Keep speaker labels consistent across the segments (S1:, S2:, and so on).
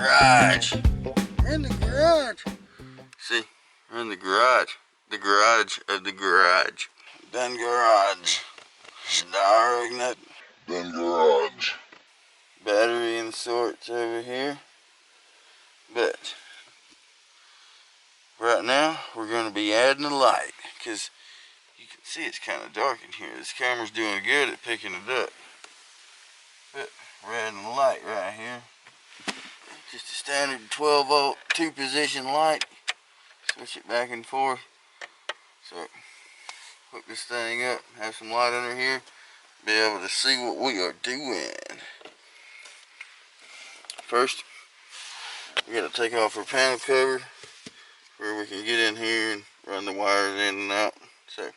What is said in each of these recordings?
S1: garage. We're in the garage. See, we're in the garage. The garage of the garage. Done garage. Starring that. Done garage. Battery and sorts over here. But right now we're going to be adding a light, because you can see it's kind of dark in here. This camera's doing good at picking it up. But we're adding a light right here. Just a standard 12 volt 2-position light. Switch it back and forth. So hook this thing up, have some light under here, be able to see what we are doing. First, we got to take off our panel cover where we can get in here and run the wires in and out. So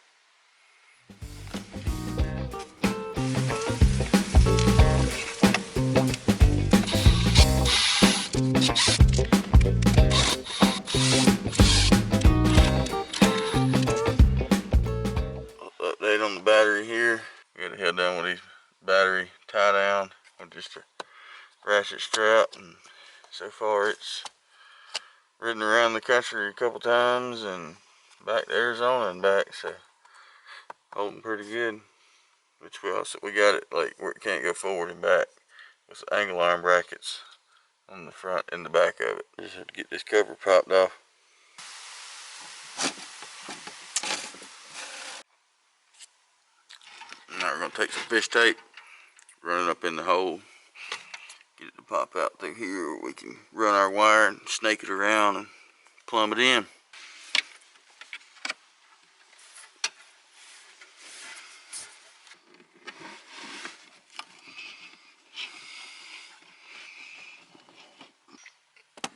S1: update on the battery here. We got to head down with these battery tie down with just a ratchet strap, and so far it's ridden around the country a couple times and back to Arizona and back, so holding pretty good. Which we got it like where it can't go forward and back with the angle iron brackets on the front and the back of it. Just have to get this cover popped off. Now we're going to take some fish tape, run it up in the hole, get it to pop out through here. We can run our wire and snake it around and plumb it in.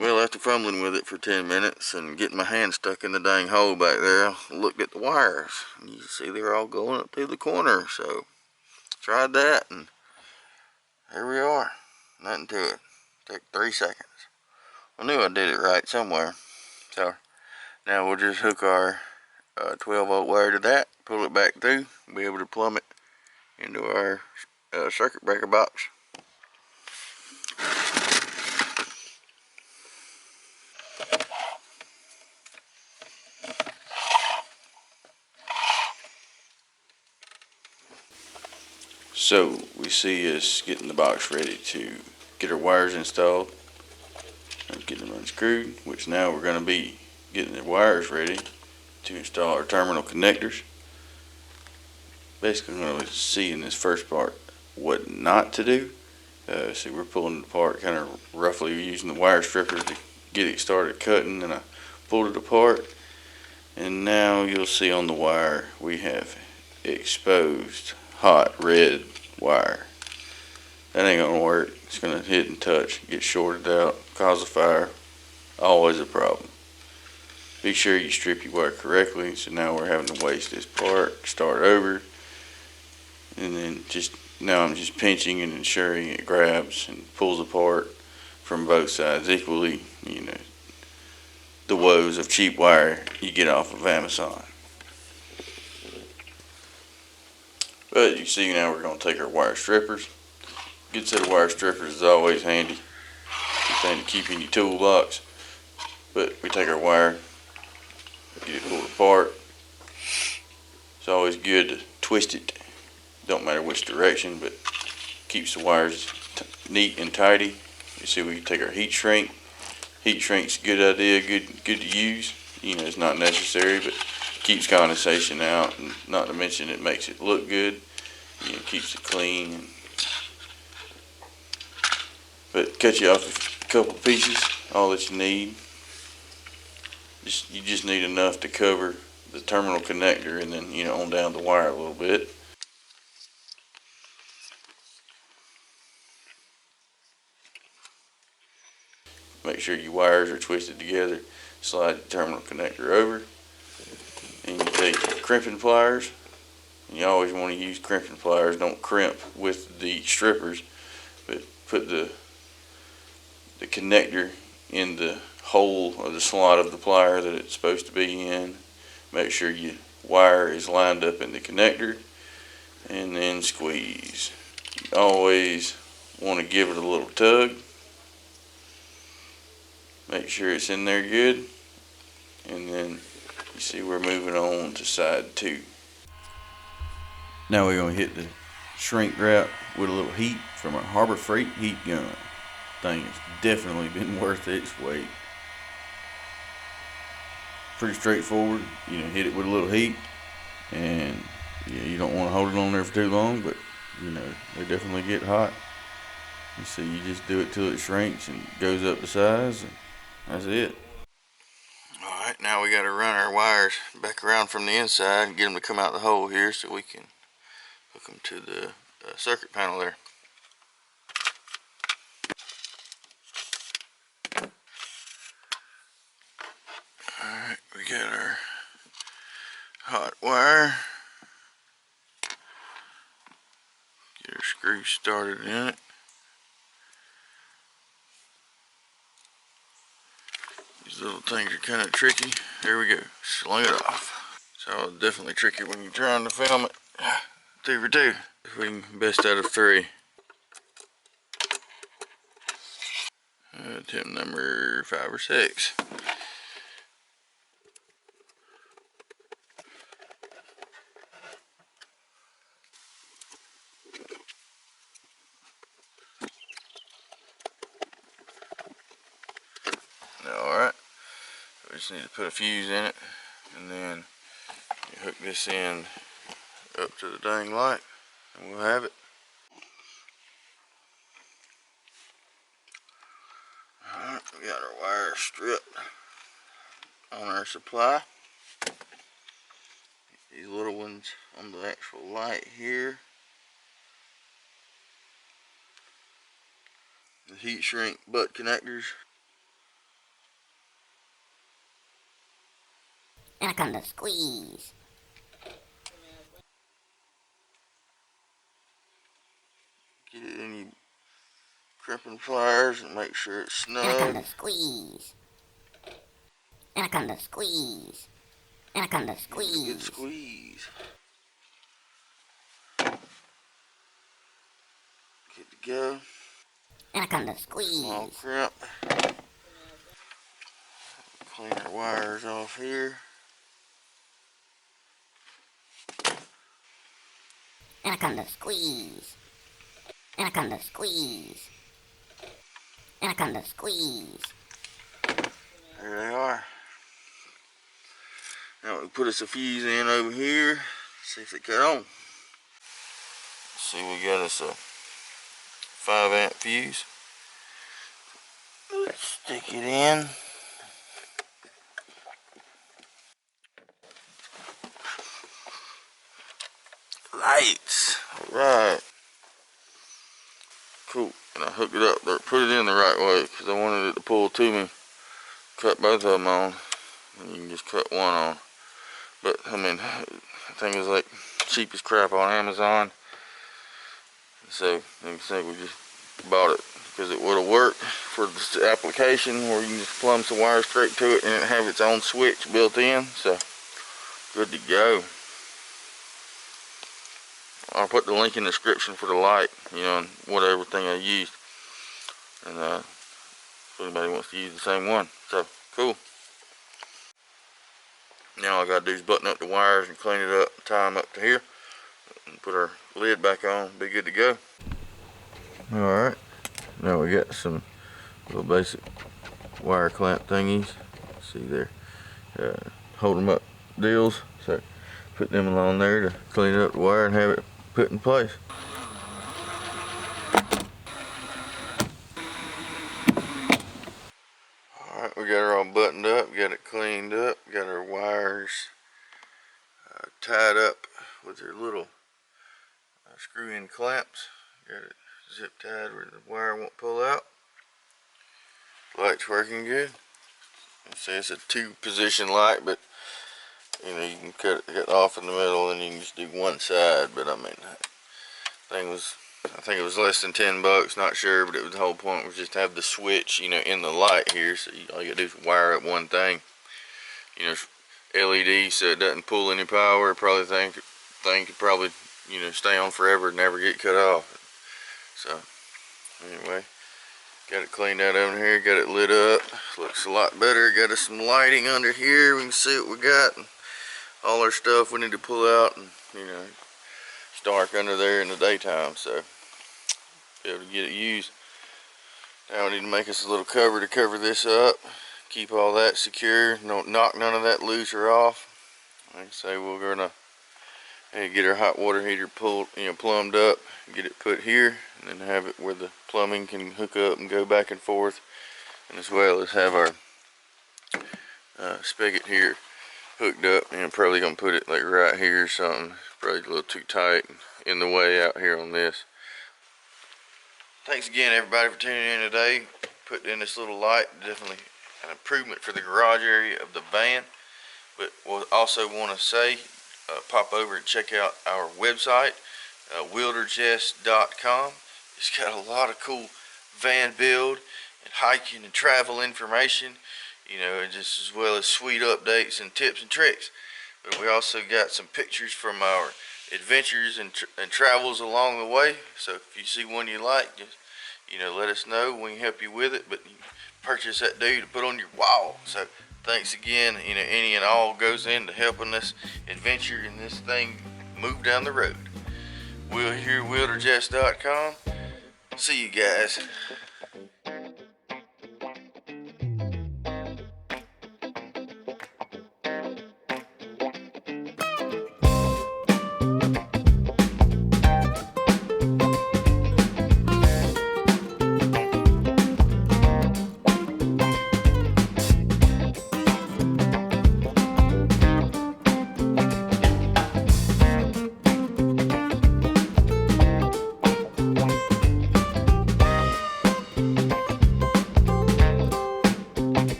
S1: Well, after fumbling with it for 10 minutes and getting my hand stuck in the dang hole back there, I looked at the wires, and you see they're all going up through the corner. So tried that, and here we are. Nothing to it. Took 3 seconds. I knew I did it right somewhere. So now we'll just hook our 12 volt wire to that, pull it back through, and be able to plumb it into our circuit breaker box. So we see us getting the box ready to get our wires installed and getting them unscrewed, which now we're going to be getting the wires ready to install our terminal connectors. Basically, we're going to see in this first part what not to do. See, we're pulling it apart kind of roughly using the wire stripper to get it started cutting, and I pulled it apart, and now you'll see on the wire we have exposed hot red wire. That ain't gonna work. It's gonna hit and touch, get shorted out, cause a fire. Always a problem. Be sure you strip your wire correctly. So now we're having to waste this part, start over, and then now I'm just pinching and ensuring it grabs and pulls apart from both sides equally. You know, the woes of cheap wire you get off of Amazon. But you see now we're going to take our wire strippers. Good set of wire strippers is always handy. Good thing to keep in your toolbox. But we take our wire, get it pulled apart. It's always good to twist it. Don't matter which direction, but keeps the wires neat and tidy. You see we take our heat shrink. Heat shrink's a good idea, good to use. You know, it's not necessary, but keeps condensation out, and not to mention it makes it look good. You know, keeps it clean. But cut you off a couple pieces, all that you need. You just need enough to cover the terminal connector, and then on down the wire a little bit. Make sure your wires are twisted together. Slide the terminal connector over, and you take crimping pliers. And you always want to use crimping pliers. Don't crimp with the strippers, but put the connector in the hole of the slot of the plier that it's supposed to be in. Make sure your wire is lined up in the connector, and then squeeze. You always want to give it a little tug. Make sure it's in there good, and then you see we're moving on to side 2. Now we're going to hit the shrink wrap with a little heat from our Harbor Freight heat gun. Thing has definitely been worth its weight. Pretty straightforward. Hit it with a little heat, and you don't want to hold it on there for too long, but they definitely get hot. You see, you just do it till it shrinks and goes up to size, and that's it. Alright, now we got to run our wires back around from the inside and get them to come out the hole here so we can hook them to the circuit panel there. Alright, we got our hot wire. Get our screw started in it. These little things are kind of tricky. There we go. Slung it off. So definitely tricky when you're trying to film it. 2 for 2. If we can best out of 3. Attempt number 5 or 6. Alright. We just need to put a fuse in it, and then you hook this end up to the dang light, and we'll have it. Alright, we got our wire stripped on our supply. These little ones on the actual light here. The heat shrink butt connectors.
S2: Anaconda squeeze.
S1: Get it in your crimping pliers and make sure it's snug.
S2: Anaconda squeeze. Anaconda squeeze. Anaconda squeeze.
S1: Good squeeze. Good to go.
S2: Anaconda squeeze.
S1: Small crimp. Clean our wires off here.
S2: Anaconda squeeze. Anaconda squeeze. Anaconda squeeze.
S1: There they are. Now we put us a fuse in over here. See if they cut on. See, we got us a 5-amp fuse. Let's stick it in. Lights. Alright. Cool. And I hooked it up there, put it in the right way because I wanted it to pull to me. Cut both of them on. And you can just cut one on. But I mean, the thing was like cheap as crap on Amazon. So you can see we just bought it because it would have worked for this application where you can just plumb some wires straight to it and it have its own switch built in. So good to go. I'll put the link in the description for the light, and whatever thing I used. And if anybody wants to use the same one. So cool. Now all I gotta do is button up the wires and clean it up, tie them up to here, and put our lid back on, be good to go. Alright, now we got some little basic wire clamp thingies. See there, hold them up deals. So put them along there to clean up the wire and have it put in place. Alright, we got her all buttoned up, got it cleaned up, got our wires tied up with their little screw-in clamps. Got it zip tied where the wire won't pull out. Light's working good. See, it's a 2-position light, but you can cut it off in the middle and you can just do one side. But I mean, thing was, I think it was less than $10, not sure, but it was the whole point was just to have the switch, in the light here. So all you gotta do is wire up one thing. LED, so it doesn't pull any power. Probably thing could probably stay on forever and never get cut off. So anyway, Got it cleaned out over here, got it lit up. Looks a lot better. Got us some lighting under here. We can see what we got. And all our stuff we need to pull out, and you know, it's dark under there in the daytime, so be able to get it used. Now we need to make us a little cover to cover this up. Keep all that secure. Don't knock none of that loose or off. Like I say, we're gonna get our hot water heater plumbed up, get it put here, and then have it where the plumbing can hook up and go back and forth, and as well as have our spigot here hooked up. And probably gonna put it like right here or something. Probably a little too tight in the way out here on this. Thanks again, everybody, for tuning in today. Putting in this little light, definitely an improvement for the garage area of the van. But we'll also want to say, pop over and check out our website, Willderjess.com. It's got a lot of cool van build and hiking and travel information, you know, and just as well as sweet updates and tips and tricks. But we also got some pictures from our adventures and travels along the way. So if you see one you like, just, you know, let us know. We can help you with it. But you purchase that dude to put on your wall. So thanks again. You know, any and all goes into helping this adventure and this thing move down the road. We'll here, Willderjess.com. See you guys.